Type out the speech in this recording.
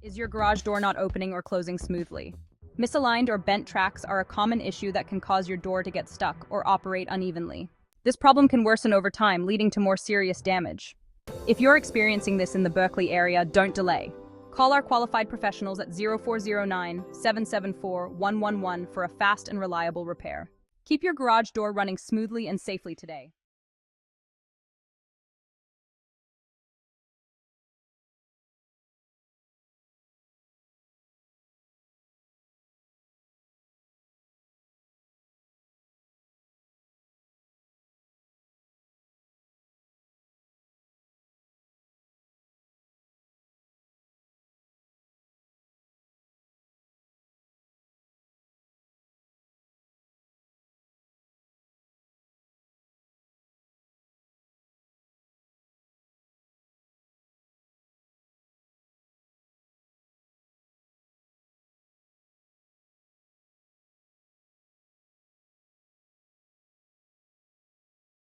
Is your garage door not opening or closing smoothly? Misaligned or bent tracks are a common issue that can cause your door to get stuck or operate unevenly. This problem can worsen over time, leading to more serious damage. If you're experiencing this in the Berkeley area, don't delay. Call our qualified professionals at 0409-774-111 for a fast and reliable repair. Keep your garage door running smoothly and safely today.